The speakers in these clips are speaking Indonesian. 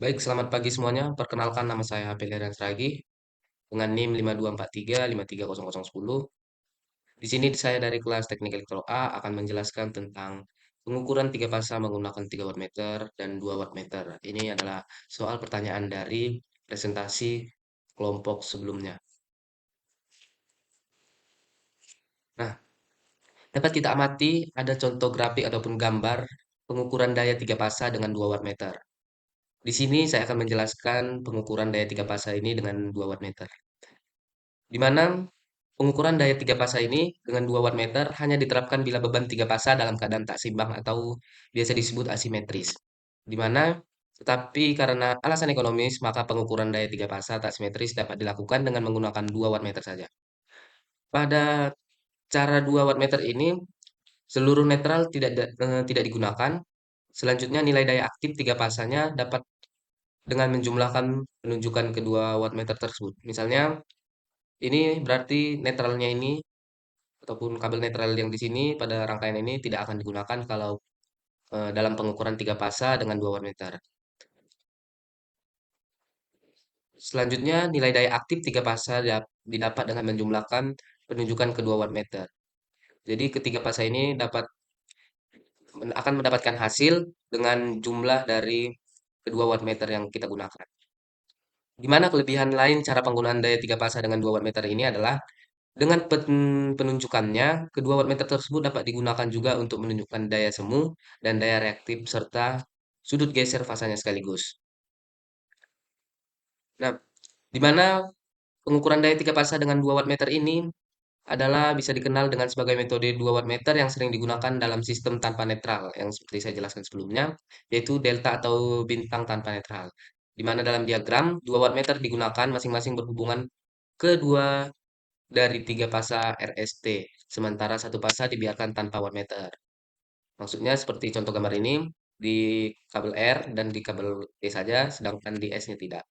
Baik, selamat pagi semuanya. Perkenalkan nama saya Peliran Sragi dengan NIM 5243 5300010. Di sini saya dari kelas Teknik Elektro A akan menjelaskan tentang pengukuran tiga fasa menggunakan 3 wattmeter dan 2 wattmeter. Ini adalah soal pertanyaan dari presentasi kelompok sebelumnya. Nah, dapat kita amati ada contoh grafik ataupun gambar pengukuran daya tiga fasa dengan 2 wattmeter. Di sini saya akan menjelaskan pengukuran daya tiga fasa ini dengan 2 wattmeter. Di mana pengukuran daya tiga fasa ini dengan 2 wattmeter hanya diterapkan bila beban tiga fasa dalam keadaan tak seimbang atau biasa disebut asimetris. Di mana tetapi karena alasan ekonomis, maka pengukuran daya tiga fasa tak simetris dapat dilakukan dengan menggunakan 2 wattmeter saja. Pada cara 2 wattmeter ini, seluruh netral tidak digunakan. Selanjutnya nilai daya aktif tiga fasanya dapat dengan menjumlahkan penunjukan kedua wattmeter tersebut. Misalnya, ini berarti netralnya ini ataupun kabel netral yang di sini pada rangkaian ini tidak akan digunakan kalau dalam pengukuran tiga fasa dengan 2 wattmeter. Selanjutnya, nilai daya aktif tiga fasa didapat dengan menjumlahkan penunjukan kedua wattmeter. Jadi ketiga fasa ini akan mendapatkan hasil dengan jumlah dari kedua wattmeter yang kita gunakan. Di mana kelebihan lain cara penggunaan daya tiga fasa dengan 2 wattmeter ini adalah dengan penunjukannya, kedua wattmeter tersebut dapat digunakan juga untuk menunjukkan daya semu dan daya reaktif serta sudut geser fasanya sekaligus. Nah, di mana pengukuran daya tiga fasa dengan 2 wattmeter ini adalah bisa dikenal dengan sebagai metode 2 wattmeter yang sering digunakan dalam sistem tanpa netral yang seperti saya jelaskan sebelumnya, yaitu delta atau bintang tanpa netral. Di mana dalam diagram 2 wattmeter digunakan masing-masing berhubungan kedua dari tiga fasa RST, sementara satu fasa dibiarkan tanpa wattmeter. Maksudnya seperti contoh gambar ini, di kabel R dan di kabel T saja, sedangkan di S-nya tidak.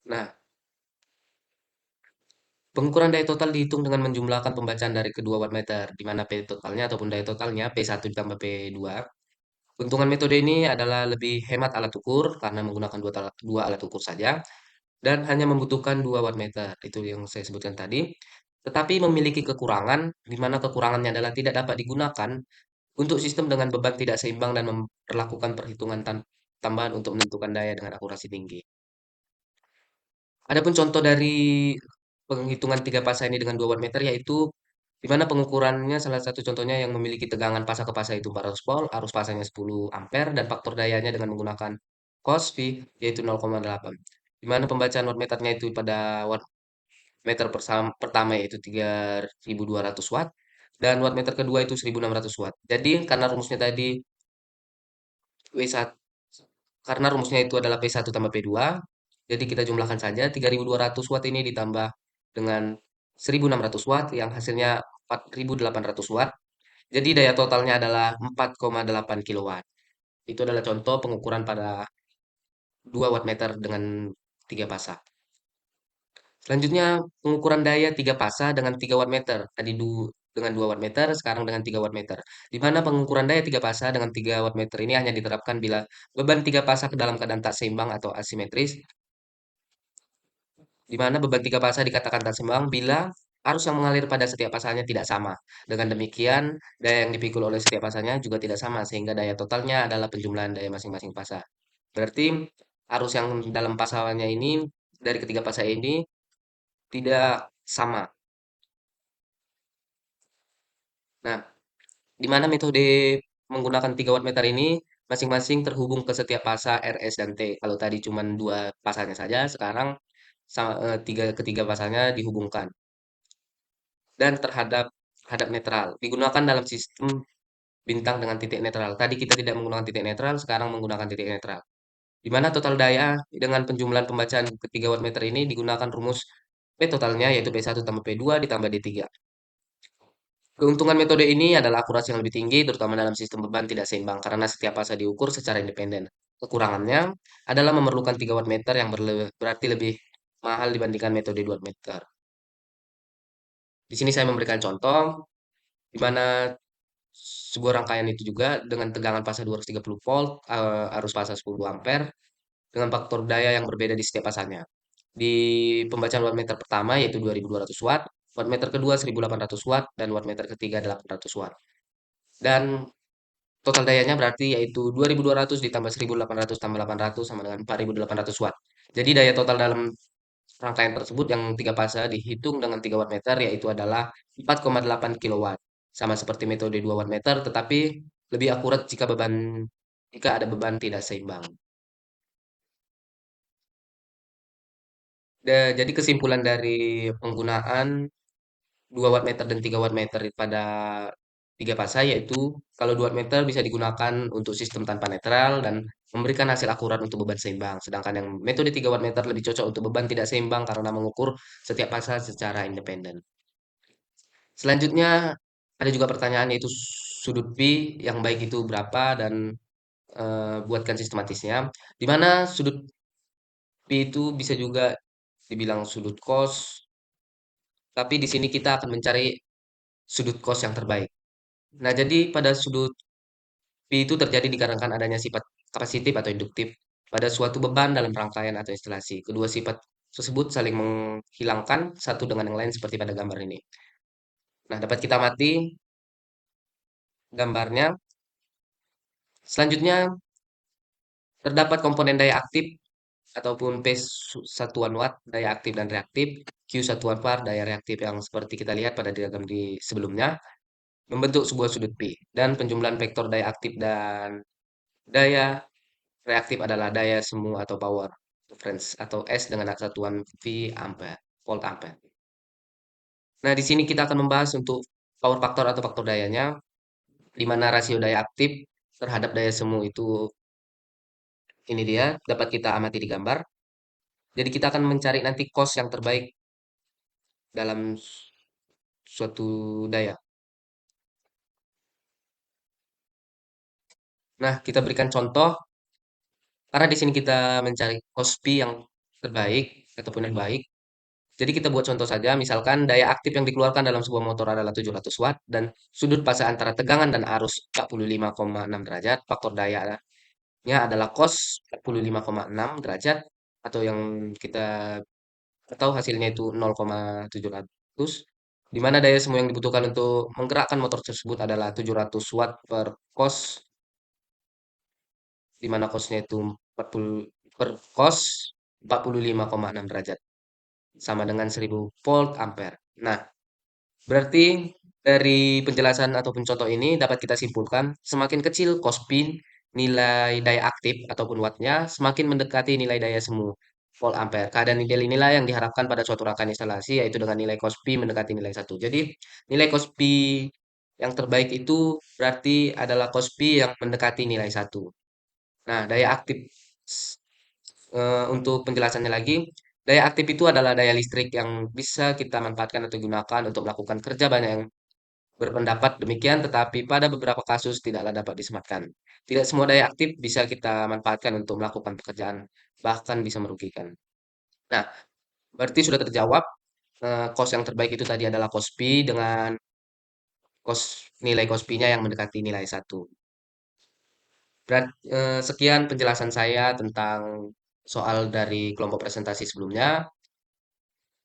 Nah, pengukuran daya total dihitung dengan menjumlahkan pembacaan dari kedua wattmeter, di mana P totalnya ataupun daya totalnya P1 ditambah P2. Keuntungan metode ini adalah lebih hemat alat ukur karena menggunakan dua alat ukur saja dan hanya membutuhkan 2 wattmeter. Itu yang saya sebutkan tadi. Tetapi memiliki kekurangan, di mana kekurangannya adalah tidak dapat digunakan untuk sistem dengan beban tidak seimbang dan memperlakukan perhitungan tambahan untuk menentukan daya dengan akurasi tinggi. Adapun contoh dari penghitungan tiga fasa ini dengan 2 wattmeter yaitu di mana pengukurannya salah satu contohnya yang memiliki tegangan fasa ke fasa itu 400 volt, arus fasanya 10 ampere dan faktor dayanya dengan menggunakan cos V yaitu 0,8. Di mana pembacaan wattmeternya itu pada wattmeter pertama yaitu 3200 watt dan wattmeter kedua itu 1600 watt. Jadi W1 karena rumusnya itu adalah P1 tambah P2, jadi kita jumlahkan saja 3200 watt ini ditambah dengan 1600 watt yang hasilnya 4800 watt. Jadi daya totalnya adalah 4,8 kilowatt. Itu adalah contoh pengukuran pada 2 wattmeter dengan 3 fasa. Selanjutnya pengukuran daya 3 fasa dengan 3 wattmeter. Tadi dengan 2 wattmeter, sekarang dengan 3 wattmeter. Di mana pengukuran daya 3 fasa dengan 3 wattmeter ini hanya diterapkan bila beban 3 fasa ke dalam keadaan tak seimbang atau asimetris, di mana beban 3 fasa dikatakan tak seimbang bila arus yang mengalir pada setiap pasanya tidak sama. Dengan demikian, daya yang dipikul oleh setiap pasanya juga tidak sama, sehingga daya totalnya adalah penjumlahan daya masing-masing fasa. Berarti arus yang dalam pasalnya ini dari ketiga pasal ini tidak sama. Nah, di mana metode menggunakan 3 wattmeter ini masing-masing terhubung ke setiap fasa RS dan T. Kalau tadi cuma dua pasanya saja, sekarang ketiga pasanya dihubungkan dan terhadap netral. Digunakan dalam sistem bintang dengan titik netral. Tadi kita tidak menggunakan titik netral, sekarang menggunakan titik netral. Di mana total daya dengan penjumlahan pembacaan ketiga wattmeter ini digunakan rumus P totalnya yaitu P1 tambah P2 ditambah D3. Keuntungan metode ini adalah akurasi yang lebih tinggi, terutama dalam sistem beban tidak seimbang, karena setiap fase diukur secara independen. Kekurangannya adalah memerlukan 3 wattmeter yang berarti lebih mahal dibandingkan metode 2 wattmeter. Di sini saya memberikan contoh, di mana sebuah rangkaian itu juga dengan tegangan fase 230 volt, arus fase 10 ampere dengan faktor daya yang berbeda di setiap pasanya. Di pembacaan wattmeter pertama yaitu 2200 watt, wattmeter kedua 1800 watt, dan wattmeter ketiga 800 watt. Dan total dayanya berarti yaitu 2200 ditambah 1800 tambah 800 sama dengan 4800 watt. Jadi daya total dalam rangkaian tersebut yang tiga fase dihitung dengan 3 wattmeter yaitu adalah 4,8 kilowatt. Sama seperti metode 2 wattmeter tetapi lebih akurat jika ada beban tidak seimbang. Jadi kesimpulan dari penggunaan 2 wattmeter dan 3 wattmeter pada tiga fase yaitu kalau 2 wattmeter bisa digunakan untuk sistem tanpa netral dan memberikan hasil akurat untuk beban seimbang. Sedangkan yang metode 3 wattmeter lebih cocok untuk beban tidak seimbang karena mengukur setiap fase secara independen. Selanjutnya ada juga pertanyaan yaitu sudut pi yang baik itu berapa dan buatkan sistematisnya. Di mana sudut pi itu bisa juga dibilang sudut cos, tapi di sini kita akan mencari sudut cos yang terbaik. Nah, jadi pada sudut pi itu terjadi dikarenakan adanya sifat kapasitif atau induktif pada suatu beban dalam rangkaian atau instalasi. Kedua sifat tersebut saling menghilangkan satu dengan yang lain seperti pada gambar ini. Nah, dapat kita amati gambarnya. Selanjutnya terdapat komponen daya aktif ataupun P satuan watt daya aktif dan reaktif, Q satuan var daya reaktif yang seperti kita lihat pada diagram di sebelumnya membentuk sebuah sudut pi dan penjumlahan vektor daya aktif dan daya reaktif adalah daya semu atau power difference atau S dengan satuan V ampere, volt ampere. Nah, di sini kita akan membahas untuk power faktor atau faktor dayanya, di mana rasio daya aktif terhadap daya semu itu ini dia dapat kita amati di gambar. Jadi kita akan mencari nanti cos yang terbaik dalam suatu daya. Nah, kita berikan contoh karena di sini kita mencari cos P yang terbaik ataupun yang baik. Jadi kita buat contoh saja, misalkan daya aktif yang dikeluarkan dalam sebuah motor adalah 700 watt dan sudut fase antara tegangan dan arus 45,6 derajat. Faktor dayanya adalah cos 45,6 derajat atau yang kita tahu hasilnya itu 0,700, di mana daya semua yang dibutuhkan untuk menggerakkan motor tersebut adalah 700 watt per cos, di mana cosnya itu 40 per cos 45,6 derajat sama dengan 1000 volt ampere. Nah, berarti dari penjelasan ataupun contoh ini dapat kita simpulkan semakin kecil cos pin nilai daya aktif ataupun wattnya semakin mendekati nilai daya semu volt ampere. Keadaan ideal inilah yang diharapkan pada suatu rangkaian instalasi yaitu dengan nilai cos pi mendekati nilai satu. Jadi nilai cos pi yang terbaik itu berarti adalah cos pi yang mendekati nilai satu. Nah, daya aktif untuk penjelasannya lagi, daya aktif itu adalah daya listrik yang bisa kita manfaatkan atau gunakan untuk melakukan kerja banyak yang berpendapat demikian, tetapi pada beberapa kasus tidaklah dapat disematkan. Tidak semua daya aktif bisa kita manfaatkan untuk melakukan pekerjaan, bahkan bisa merugikan. Nah, berarti sudah terjawab, kos yang terbaik itu tadi adalah kos pi dengan nilai kos pi-nya yang mendekati nilai satu. Sekian penjelasan saya tentang soal dari kelompok presentasi sebelumnya.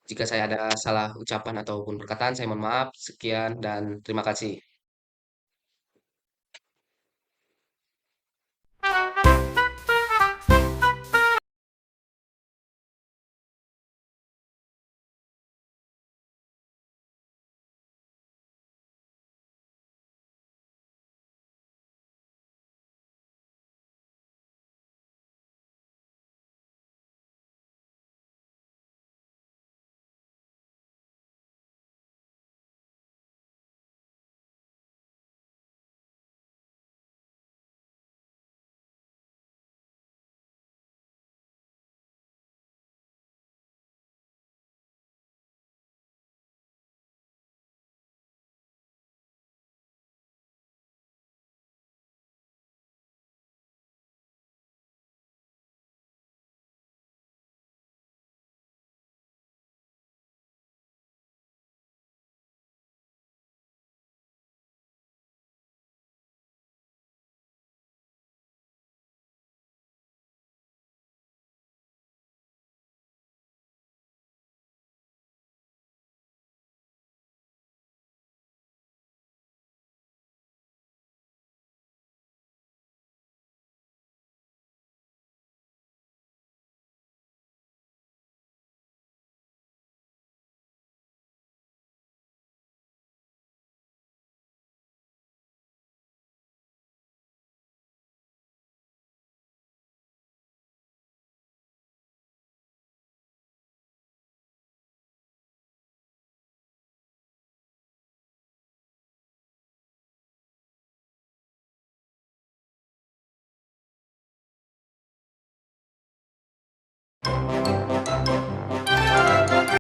Jika saya ada salah ucapan ataupun perkataan, saya mohon maaf. Sekian dan terima kasih.